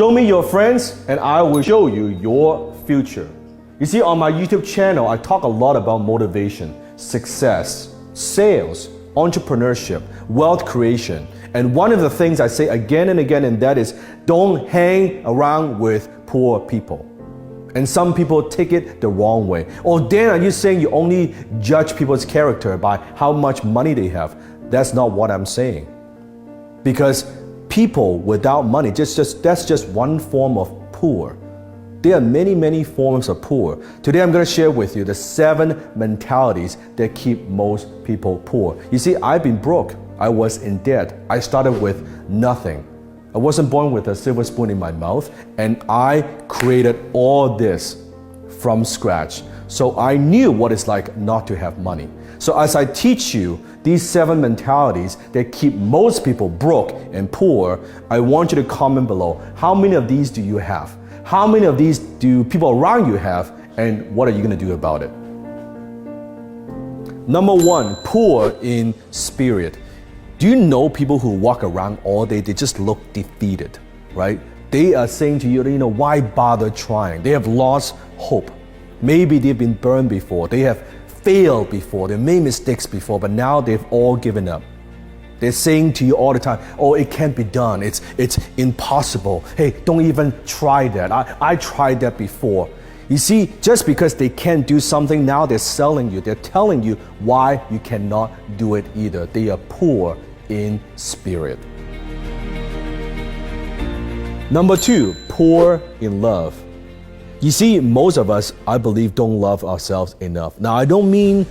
Show me your friends and I will show you your future. You see, on my YouTube channel, I talk a lot about motivation, success, sales, entrepreneurship, wealth creation. And one of the things I say again and again, and that is don't hang around with poor people. And some people take it the wrong way. Oh, Dan, are you saying you only judge people's character by how much money they have? That's not what I'm saying. Because people without money, that's just one form of poor. There are many, many forms of poor. Today I'm going to share with you the 7 mentalities that keep most people poor. You see, I've been broke. I was in debt. I started with nothing. I wasn't born with a silver spoon in my mouth, and I created all this from scratch. So I knew what it's like not to have money. So as I teach you these 7 mentalities that keep most people broke and poor, I want you to comment below. How many of these do you have? How many of these do people around you have? And what are you going to do about it? Number 1, poor in spirit. Do you know people who walk around all day, they just look defeated, right? They are saying to you, why bother trying? They have lost hope. Maybe they've been burned before. They have failed before. They made mistakes before, but now they've all given up. They're saying to you all the time, oh, it can't be done. It's impossible. Hey, don't even try that. I tried that before. You see, just because they can't do something, now they're selling you. They're telling you why you cannot do it either. They are poor in spirit. Number 2, poor in love. You see, most of us, I believe, don't love ourselves enough. Now, I don't mean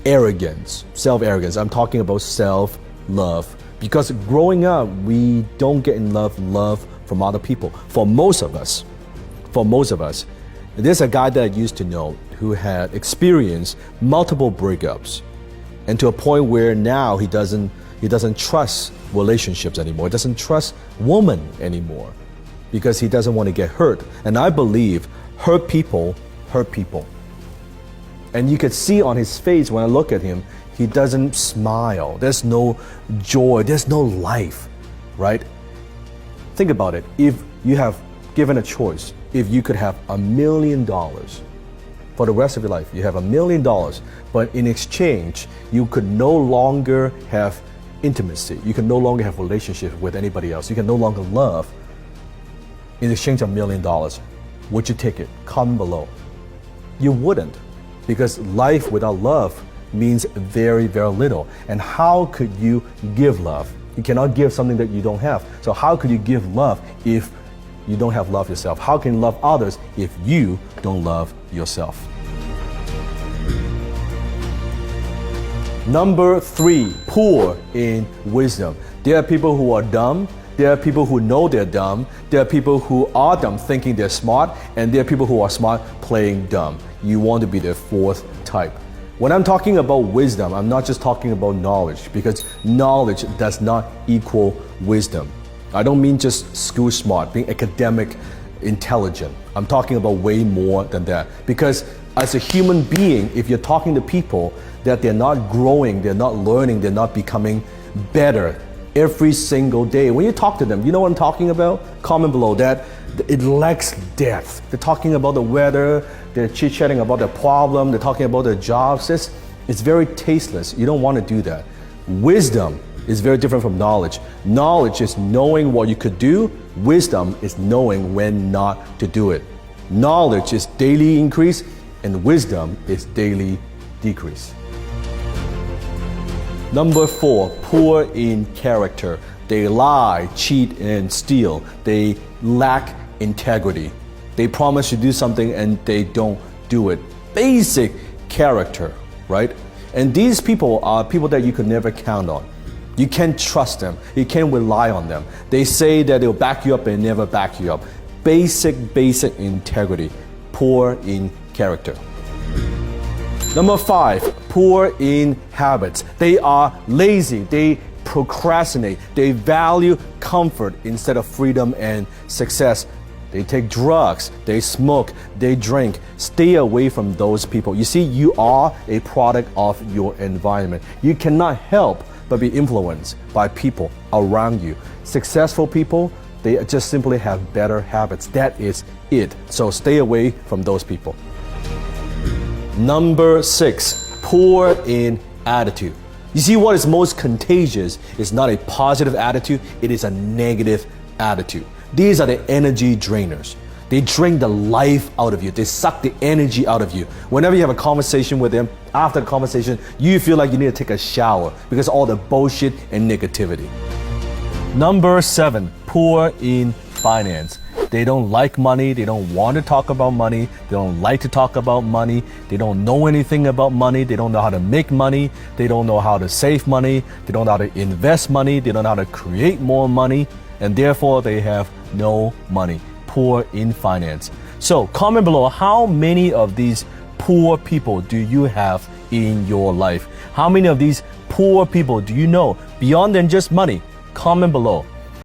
arrogance, self-arrogance. I'm talking about self-love. Because growing up, we don't get enough love from other people. For most of us, there's a guy that I used to know who had experienced multiple breakups, and to a point where now he doesn't trust relationships anymore. He doesn't trust women anymore because he doesn't want to get hurt. And I believe hurt people hurt people. And you could see on his face when I look at him, he doesn't smile. There's no joy. There's no life, right? Think about it. If you have given a choice, if you could have $1 million for the rest of your life, you have $1 million, but in exchange, you could no longer have intimacy. You can no longer have relationship with anybody else. You can no longer love. In exchange of $1 million, would you take it? Comment below. You wouldn't, because life without love means very, very little. And how could you give love? You cannot give something that you don't have. So how could you give love if you don't have love yourself? How can you love others if you don't love yourself? Number 3, poor in wisdom. There are people who are dumb. There are people who know they're dumb. There are people who are dumb thinking they're smart. And there are people who are smart playing dumb. You want to be the 4th type. When I'm talking about wisdom, I'm not just talking about knowledge, because knowledge does not equal wisdom. I don't mean just school smart, being academic intelligent. I'm talking about way more than that. Because as a human being, if you're talking to people that they're not growing, they're not learning, they're not becoming better every single day, when you talk to them, you know what I'm talking about? Comment below that. It lacks depth. They're talking about the weather, they're chit-chatting about their problem, they're talking about their jobs. It's very tasteless. You don't want to do that. Wisdom is very different from knowledge. Knowledge is knowing what you could do. Wisdom is knowing when not to do it. Knowledge is daily increase, and wisdom is daily decrease. Number 4, poor in character. They lie, cheat, and steal. They lack integrity. They promise to do something and they don't do it. Basic character, right? And these people are people that you could never count on. You can't trust them. You can't rely on them. They say that they'll back you up and never back you up. Basic integrity. Poor in character. Number 5, poor in habits. They are lazy. They procrastinate. They value comfort instead of freedom and success. They take drugs, they smoke, they drink. Stay away from those people. You see, you are a product of your environment. You cannot help but be influenced by people around you. Successful people They just simply have better habits. That is it. So stay away from those people. Number 6, poor in attitude. You see, what is most contagious is not a positive attitude, it is a negative attitude. These are the energy drainers. They drain the life out of you. They suck the energy out of you. Whenever you have a conversation with them, after the conversation, you feel like you need to take a shower because of all the bullshit and negativity. Number 7, poor in finance. They don't like money. They don't want to talk about money. They don't like to talk about money. They don't know anything about money. They don't know how to make money. They don't know how to save money. They don't know how to invest money. They don't know how to create more money. And therefore, they have no money. Poor in finance. So comment below, how many of these poor people do you have in your life? How many of these poor people do you know beyond than just money? Comment below.